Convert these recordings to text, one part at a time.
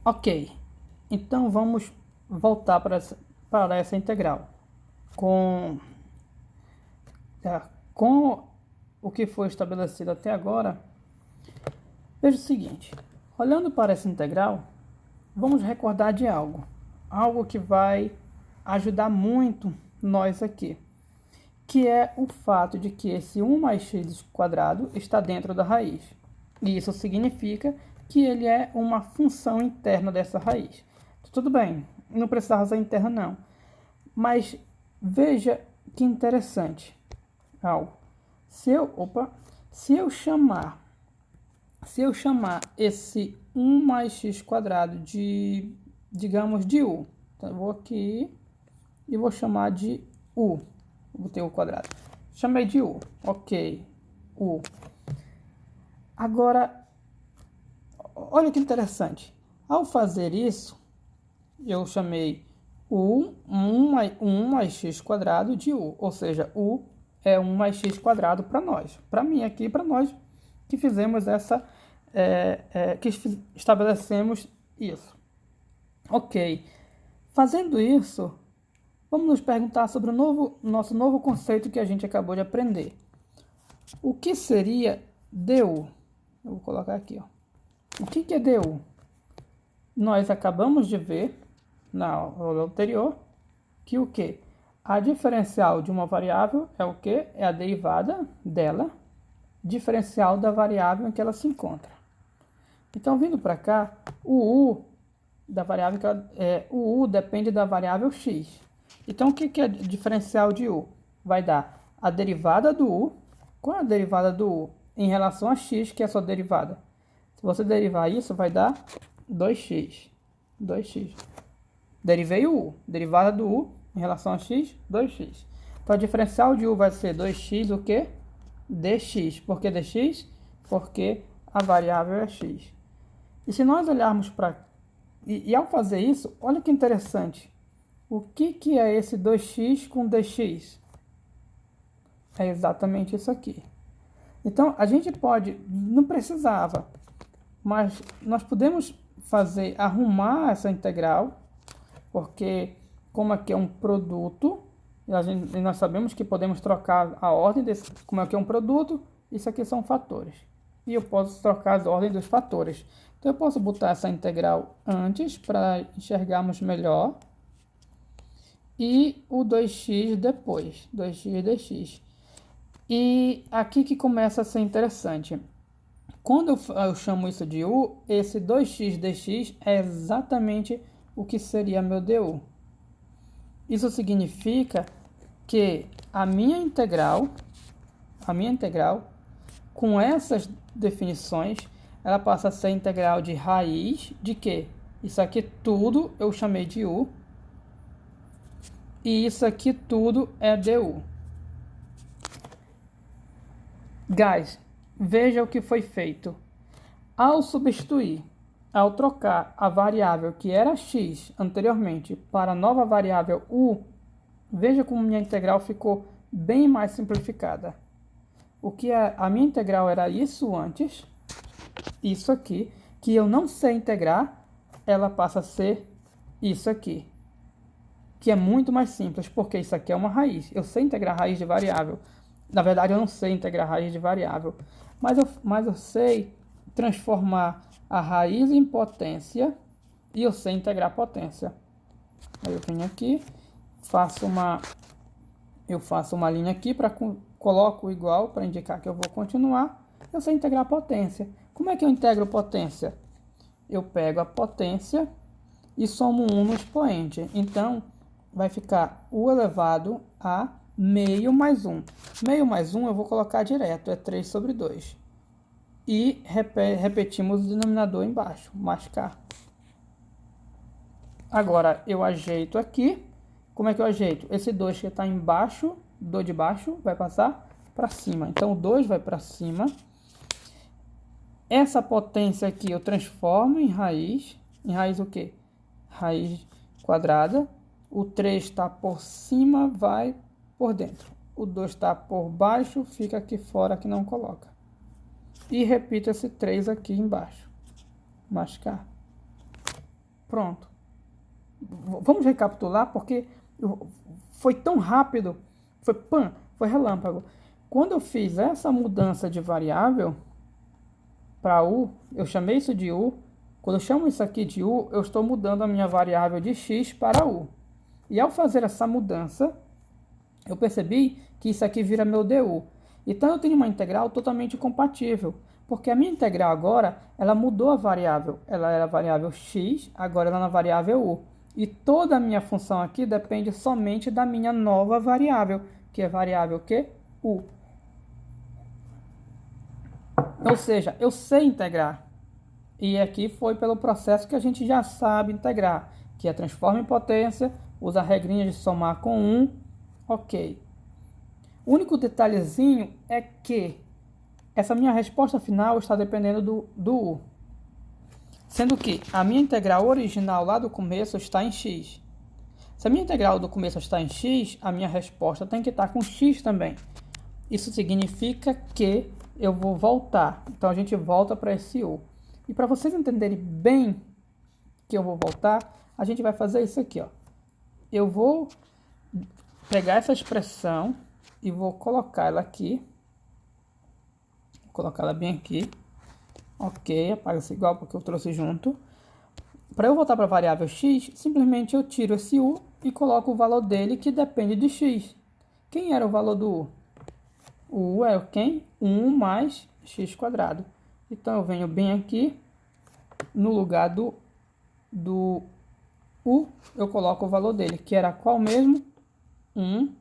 Ok, então vamos voltar para essa integral. Com, é, com o que foi estabelecido até agora, veja o seguinte: olhando para essa integral, vamos recordar de algo que vai ajudar muito nós aqui, que é o fato de que esse 1 mais x quadrado está dentro da raiz. E isso significa que ele é uma função interna dessa raiz. Tudo bem, não precisava ser interna não. Mas veja que interessante algo. Se eu chamar esse 1 mais x quadrado de, digamos, de u. Então eu vou aqui e vou chamar de u. Vou ter o quadrado. Chamei de u. Ok. U. Agora, olha que interessante. Ao fazer isso, eu chamei u 1 mais x quadrado de u. Ou seja, u é 1 mais x quadrado para nós. Para mim aqui, para nós que fizemos essa... que estabelecemos isso. Ok. Fazendo isso, vamos nos perguntar sobre o nosso novo conceito que a gente acabou de aprender. O que seria du? Eu vou colocar aqui, ó. O que é du? Nós acabamos de ver na aula anterior que o que? A diferencial de uma variável é o que? É a derivada dela, diferencial da variável em que ela se encontra. Então, vindo para cá, o u da variável o u depende da variável x. Então, o que é diferencial de u? Vai dar a derivada do u. Qual é a derivada do u? Em relação a x, que é a sua derivada. Se você derivar isso, vai dar 2x. 2x. Derivei o u. Derivada do u em relação a x, 2x. Então, a diferencial de u vai ser 2x o quê? Dx. Por que dx? Porque a variável é x. E se nós olharmos para... E ao fazer isso, olha que interessante. O que é esse 2x com dx? É exatamente isso aqui. Então, a gente pode... Não precisava, mas nós podemos arrumar essa integral, porque como aqui é um produto, e nós sabemos que podemos trocar a ordem desse... Como aqui é um produto, isso aqui são fatores. E eu posso trocar as ordens dos fatores. Então, eu posso botar essa integral antes para enxergarmos melhor. E o 2x depois. 2x dx. E aqui que começa a ser interessante. Quando eu chamo isso de u, esse 2x dx é exatamente o que seria meu du. Isso significa que a minha integral, com essas definições, ela passa a ser integral de raiz de quê? Isso aqui tudo eu chamei de u. E isso aqui tudo é du. Guys, veja o que foi feito. Ao trocar a variável que era x anteriormente para a nova variável u, veja como minha integral ficou bem mais simplificada. A minha integral era isso antes, isso aqui, que eu não sei integrar, ela passa a ser isso aqui, que é muito mais simples, porque isso aqui é uma raiz. Eu sei integrar raiz de variável. Na verdade, eu não sei integrar raiz de variável, mas eu sei transformar a raiz em potência e eu sei integrar potência. Aí eu venho aqui, faço uma linha aqui, coloco igual para indicar que eu vou continuar. Eu sei integrar potência. Como é que eu integro potência? Eu pego a potência e somo 1 no expoente. Então, vai ficar u elevado a meio mais 1. Meio mais 1 eu vou colocar direto, é 3 sobre 2. E repetimos o denominador embaixo, mais k. Agora, eu ajeito aqui. Como é que eu ajeito? Esse 2 que está embaixo, do de baixo, vai passar para cima. Então, o 2 vai para cima. Essa potência aqui eu transformo em raiz. Em raiz o quê? Raiz quadrada. O 3 está por cima, vai por dentro. O 2 está por baixo, fica aqui fora que não coloca. E repito esse 3 aqui embaixo. Mais k. Pronto. Vamos recapitular, porque foi tão rápido, foi relâmpago. Quando eu fiz essa mudança de variável para U, eu chamei isso de U. Quando eu chamo isso aqui de U, eu estou mudando a minha variável de x para U. E ao fazer essa mudança, eu percebi que isso aqui vira meu du. Então eu tenho uma integral totalmente compatível, porque a minha integral agora, ela mudou a variável. Ela era a variável x, agora ela é na variável u. E toda a minha função aqui depende somente da minha nova variável, que é a variável que? U. Ou seja, eu sei integrar. E aqui foi pelo processo que a gente já sabe integrar, que é transforma em potência, usa a regrinha de somar com 1, ok. O único detalhezinho é que essa minha resposta final está dependendo do U. Sendo que a minha integral original lá do começo está em x. Se a minha integral do começo está em x, a minha resposta tem que estar com x também. Isso significa que eu vou voltar. Então a gente volta para esse U. E para vocês entenderem bem que eu vou voltar, a gente vai fazer isso aqui, ó. Eu vou pegar essa expressão e vou colocar ela aqui. Vou colocar ela bem aqui. Ok, apaga-se igual porque eu trouxe junto. Para eu voltar para a variável x, simplesmente eu tiro esse u e coloco o valor dele que depende de x. Quem era o valor do u? O u é quem? 1 mais x quadrado. Então eu venho bem aqui, no lugar do u, eu coloco o valor dele, que era qual mesmo? 1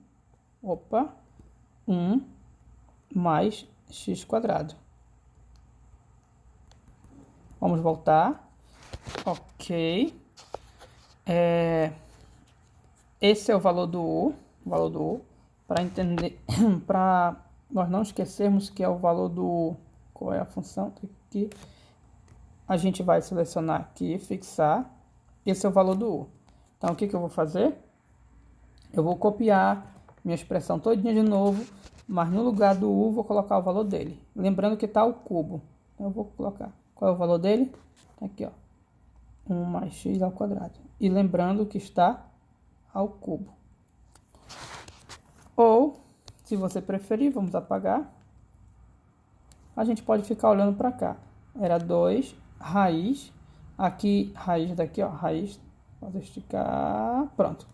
mais x quadrado. Vamos voltar. Ok. Esse é o valor do U. Para entender, para nós não esquecermos que é o valor do U. Qual é a função? Aqui. A gente vai selecionar aqui, fixar. Esse é o valor do U. Então, o que eu vou fazer? Eu vou copiar minha expressão todinha de novo, mas no lugar do U vou colocar o valor dele. Lembrando que está o cubo. Então, eu vou colocar. Qual é o valor dele? Aqui, ó. 1 mais x ao quadrado. E lembrando que está ao cubo. Ou, se você preferir, vamos apagar. A gente pode ficar olhando para cá. Era 2, raiz. Aqui, raiz daqui, ó. Raiz. Pode esticar. Pronto.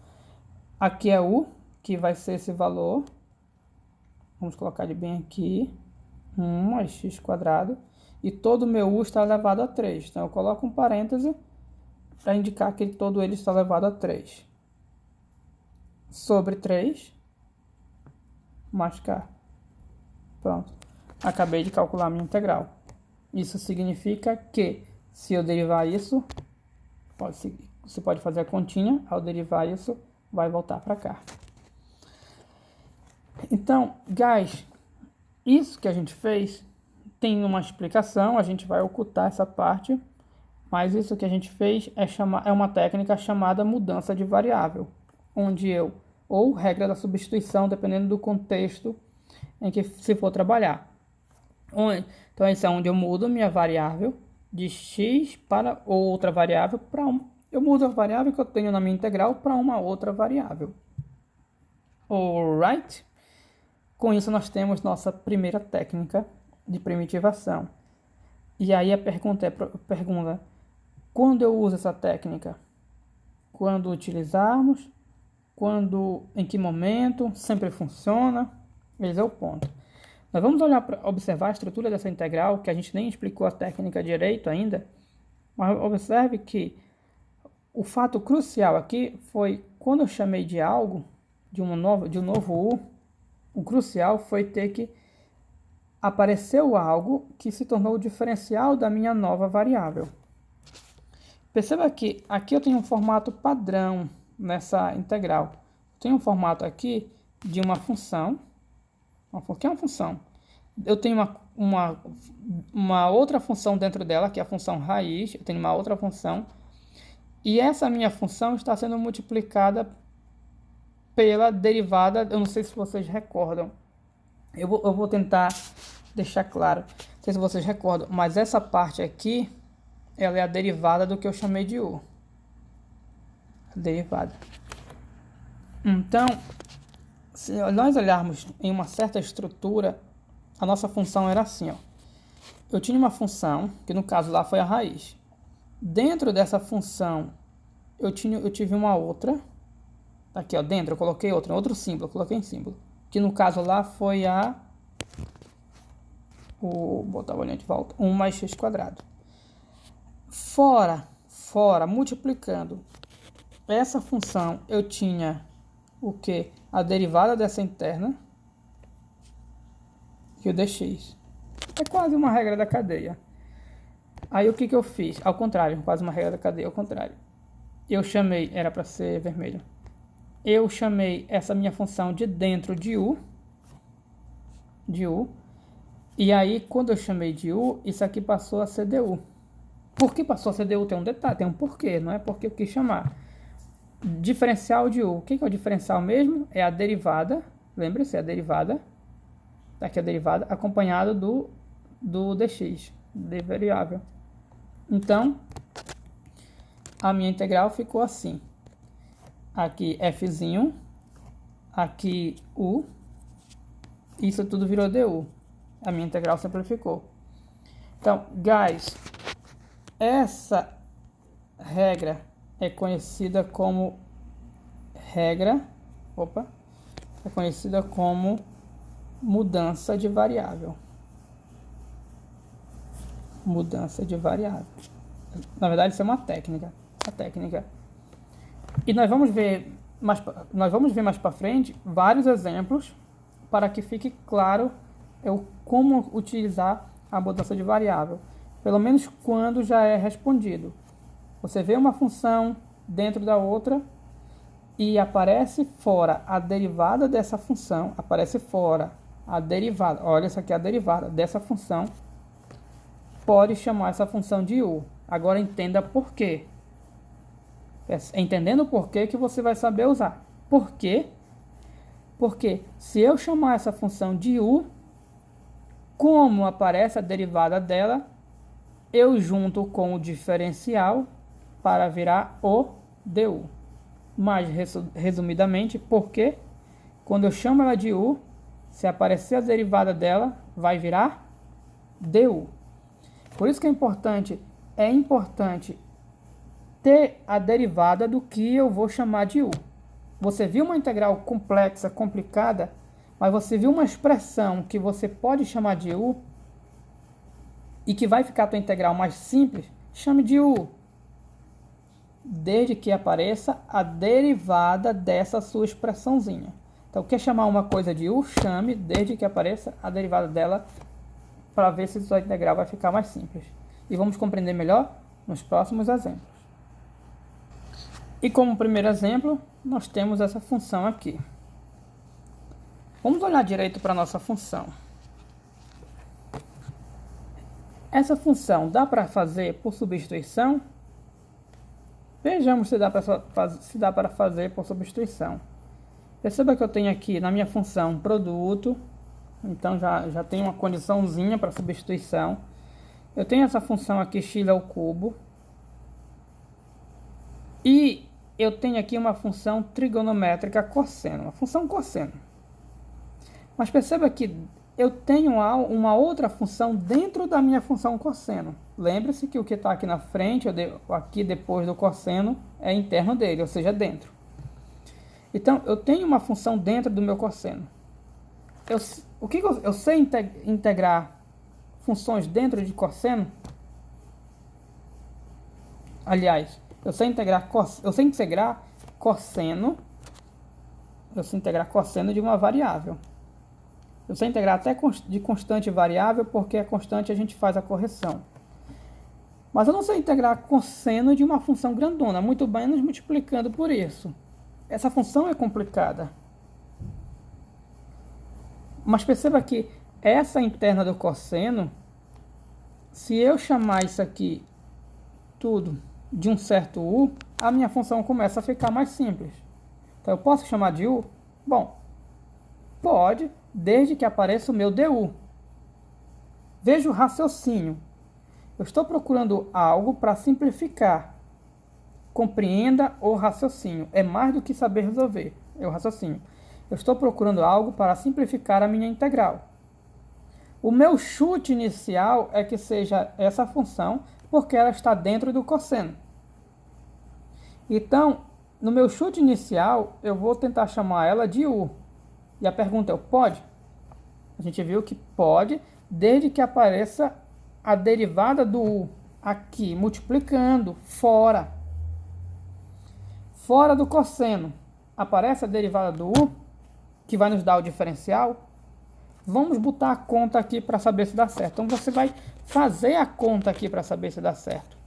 Aqui é U, que vai ser esse valor. Vamos colocar ele bem aqui. 1 mais x quadrado. E todo o meu U está elevado a 3. Então, eu coloco um parêntese para indicar que todo ele está elevado a 3. Sobre 3, mais K. Pronto. Acabei de calcular a minha integral. Isso significa que, se eu derivar isso, você pode fazer a continha. Ao derivar isso, vai voltar para cá. Então, guys, isso que a gente fez tem uma explicação, a gente vai ocultar essa parte, mas isso que a gente fez é uma técnica chamada mudança de variável, onde ou regra da substituição, dependendo do contexto em que se for trabalhar. Então, esse é onde eu mudo minha variável de x para outra variável para eu mudo a variável que eu tenho na minha integral para uma outra variável. Alright? Com isso, nós temos nossa primeira técnica de primitivação. E aí a pergunta quando eu uso essa técnica? Quando utilizarmos? Em que momento? Sempre funciona? Esse é o ponto. Nós vamos observar a estrutura dessa integral, que a gente nem explicou a técnica direito ainda, mas observe que o fato crucial aqui foi quando eu chamei de algo, de um novo U, o crucial foi ter que apareceu algo que se tornou o diferencial da minha nova variável. Perceba que aqui eu tenho um formato padrão nessa integral. Tenho um formato aqui de uma função. Que é uma função? Eu tenho uma outra função dentro dela, que é a função raiz. Eu tenho uma outra função. E essa minha função está sendo multiplicada pela derivada. Eu não sei se vocês recordam. Eu vou tentar deixar claro. Não sei se vocês recordam, mas essa parte aqui, ela é a derivada do que eu chamei de U. a derivada. Então, se nós olharmos em uma certa estrutura, a nossa função era assim, ó. Eu tinha uma função, que no caso lá foi a raiz. Dentro dessa função, eu tive uma outra. Aqui, ó, dentro eu coloquei outra, outro símbolo, eu coloquei em símbolo. Que no caso lá foi vou botar o olhinho de volta, 1 mais x quadrado. Fora, multiplicando essa função, eu tinha o que? A derivada dessa interna e o dx. É quase uma regra da cadeia. Aí o que eu fiz? Ao contrário, quase uma regra da cadeia, ao contrário. Eu chamei, era para ser vermelho. Eu chamei essa minha função de dentro de u. E aí, quando eu chamei de u, isso aqui passou a ser du. Por que passou a ser du? Tem um detalhe, tem um porquê, não é porque eu quis chamar. Diferencial de u. O que é o diferencial mesmo? É a derivada, lembre-se, é a derivada. Aqui a derivada, acompanhado do dx, de variável. Então, a minha integral ficou assim. Aqui fzinho, aqui u, isso tudo virou du. A minha integral simplificou. Então, guys, essa regra é conhecida como mudança de variável. Mudança de variável. Na verdade, isso é uma técnica. E nós vamos ver mais para frente vários exemplos para que fique claro como utilizar a mudança de variável. Pelo menos quando já é respondido. Você vê uma função dentro da outra e aparece fora a derivada dessa função. Aparece fora a derivada. Olha, essa aqui é a derivada dessa função. Pode chamar essa função de u. Agora entenda por quê. Entendendo o porquê que você vai saber usar. Por quê? Porque se eu chamar essa função de u, como aparece a derivada dela, eu junto com o diferencial para virar o du. Mais resumidamente, porque quando eu chamo ela de u, se aparecer a derivada dela, vai virar du. Por isso que é importante ter a derivada do que eu vou chamar de u. Você viu uma integral complexa, complicada, mas você viu uma expressão que você pode chamar de u e que vai ficar a tua integral mais simples, chame de u. Desde que apareça a derivada dessa sua expressãozinha. Então, quer chamar uma coisa de u, chame desde que apareça a derivada dela para ver se a sua integral vai ficar mais simples. E vamos compreender melhor nos próximos exemplos. E como primeiro exemplo, nós temos essa função aqui. Vamos olhar direito para a nossa função. Essa função dá para fazer por substituição? Vejamos se dá para fazer por substituição. Perceba que eu tenho aqui na minha função produto, então já tem uma condiçãozinha para substituição. Eu tenho essa função aqui x ao cubo. E eu tenho aqui uma função trigonométrica cosseno, uma função cosseno. Mas perceba que eu tenho uma outra função dentro da minha função cosseno. Lembre-se que o que está aqui na frente, aqui depois do cosseno, é interno dele, ou seja, dentro. Então, eu tenho uma função dentro do meu cosseno. Eu sei integrar funções dentro de cosseno? Aliás, eu sei integrar cosseno de uma variável. Eu sei integrar até de constante variável, porque a constante a gente faz a correção. Mas eu não sei integrar cosseno de uma função grandona, muito menos multiplicando por isso. Essa função é complicada. Mas perceba que essa interna do cosseno, se eu chamar isso aqui tudo de um certo u, a minha função começa a ficar mais simples. Então eu posso chamar de u? Bom, pode, desde que apareça o meu du. Veja o raciocínio. Eu estou procurando algo para simplificar. compreenda o raciocínio. É mais do que saber resolver, é o raciocínio. Eu estou procurando algo para simplificar a minha integral. O meu chute inicial é que seja essa função, porque ela está dentro do cosseno. Então, no meu chute inicial, eu vou tentar chamar ela de u. E a pergunta é, pode? A gente viu que pode, desde que apareça a derivada do u aqui, multiplicando, fora. Fora do cosseno, aparece a derivada do u, que vai nos dar o diferencial. Vamos botar a conta aqui para saber se dá certo. Então, você vai fazer a conta aqui para saber se dá certo.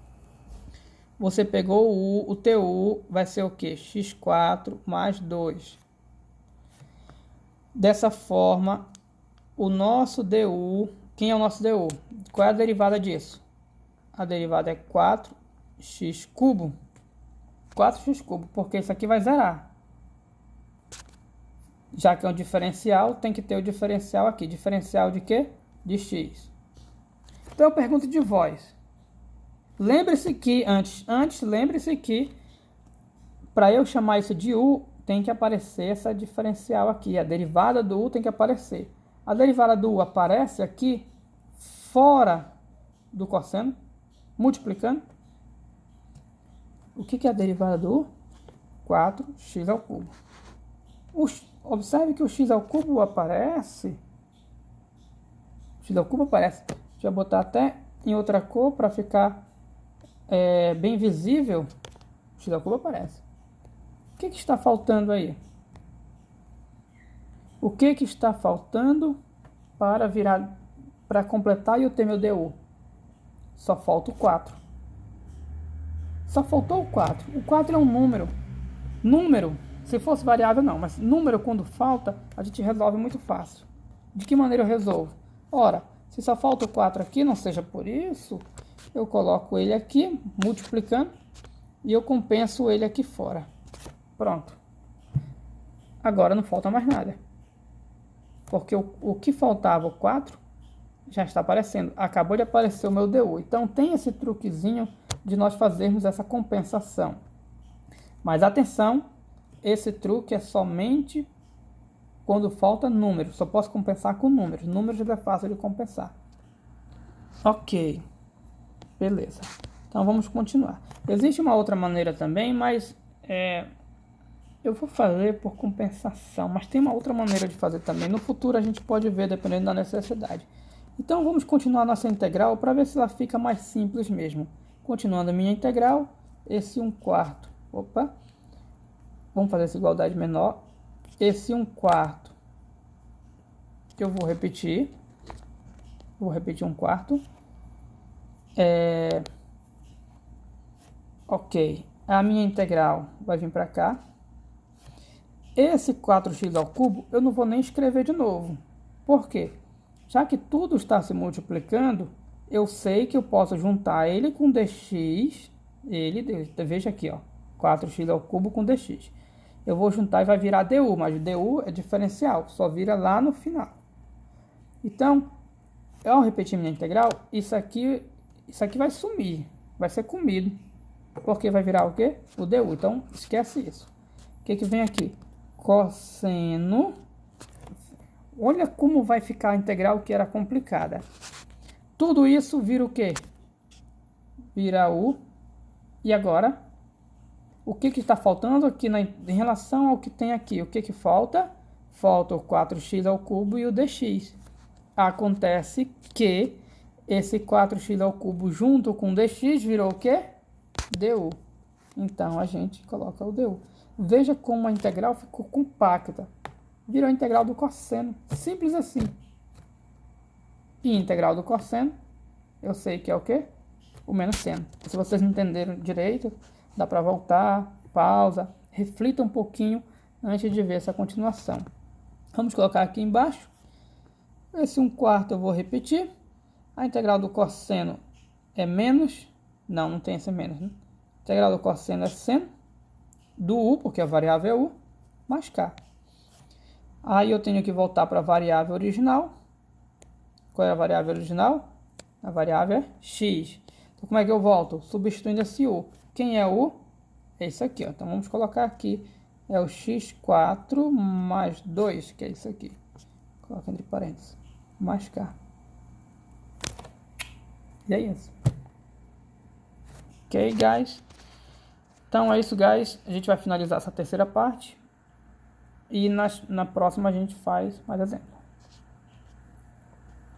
Você pegou o teu u vai ser o quê? x4 mais 2. Dessa forma, o nosso du, quem é o nosso du? Qual é a derivada disso? A derivada é 4x cubo. 4x cubo, porque isso aqui vai zerar. Já que é um diferencial, tem que ter o diferencial aqui. Diferencial de quê? De x. Então, eu pergunto de vós. Lembre-se que, lembre-se que, para eu chamar isso de u, tem que aparecer essa diferencial aqui. A derivada do u tem que aparecer. A derivada do u aparece aqui, fora do cosseno, multiplicando. O que é a derivada do u? 4x ao cubo. Observe que o x ao cubo aparece. X ao cubo aparece. Deixa eu botar até em outra cor para ficar bem visível. O x ao cubo aparece. O que está faltando aí? O que está faltando para completar e eu ter meu du? Só falta o 4. Só faltou o 4. O 4 é um número. Número, se fosse variável não, mas número quando falta, a gente resolve muito fácil. De que maneira eu resolvo? Ora, se só falta o 4 aqui, não seja por isso, eu coloco ele aqui, multiplicando, e eu compenso ele aqui fora. Pronto. Agora não falta mais nada. Porque o que faltava, o 4, já está aparecendo. Acabou de aparecer o meu du. Então tem esse truquezinho de nós fazermos essa compensação. Mas atenção, esse truque é somente quando falta número. Só posso compensar com números. Números é fácil de compensar. Ok. Beleza. Então vamos continuar. Existe uma outra maneira também, mas eu vou fazer por compensação. Mas tem uma outra maneira de fazer também. No futuro a gente pode ver, dependendo da necessidade. Então vamos continuar nossa integral para ver se ela fica mais simples mesmo. Continuando a minha integral, esse 1/4. Opa, vamos fazer essa igualdade menor. Esse 1/4 que eu vou repetir. Vou repetir 1/4. Ok, a minha integral vai vir para cá. Esse 4x ao cubo eu não vou nem escrever de novo. Por quê? Já que tudo está se multiplicando, eu sei que eu posso juntar ele com dx. Veja aqui, ó, 4x ao cubo com dx. Eu vou juntar e vai virar du, mas du é diferencial, só vira lá no final. Então, ao repetir minha integral, isso aqui vai sumir, vai ser comido. Porque vai virar o quê? O du. Então, esquece isso. O que vem aqui? Cosseno. Olha como vai ficar a integral que era complicada. Tudo isso vira o quê? Vira u. E agora? O que está faltando aqui em relação ao que tem aqui? O que falta? Falta o 4x ao cubo e o dx. Acontece que esse 4x ao cubo junto com dx virou o quê? Du. Então, a gente coloca o du. Veja como a integral ficou compacta. Virou a integral do cosseno. Simples assim. E integral do cosseno, eu sei que é o quê? O menos seno. Se vocês não entenderam direito, dá para voltar, pausa, reflita um pouquinho antes de ver essa continuação. Vamos colocar aqui embaixo. Esse 1/4 eu vou repetir. A integral do cosseno é menos. Não tem esse menos, né? A integral do cosseno é seno do u, porque a variável é u, mais k. Aí eu tenho que voltar para a variável original. Qual é a variável original? A variável é x. Então, como é que eu volto? Substituindo esse u. Quem é u? é isso aqui, ó. Então vamos colocar aqui, é o x4 mais 2, que é isso aqui. Coloca entre parênteses, mais k. E é isso. Ok, guys? Então é isso, guys. A gente vai finalizar essa terceira parte. E na próxima a gente faz mais exemplo.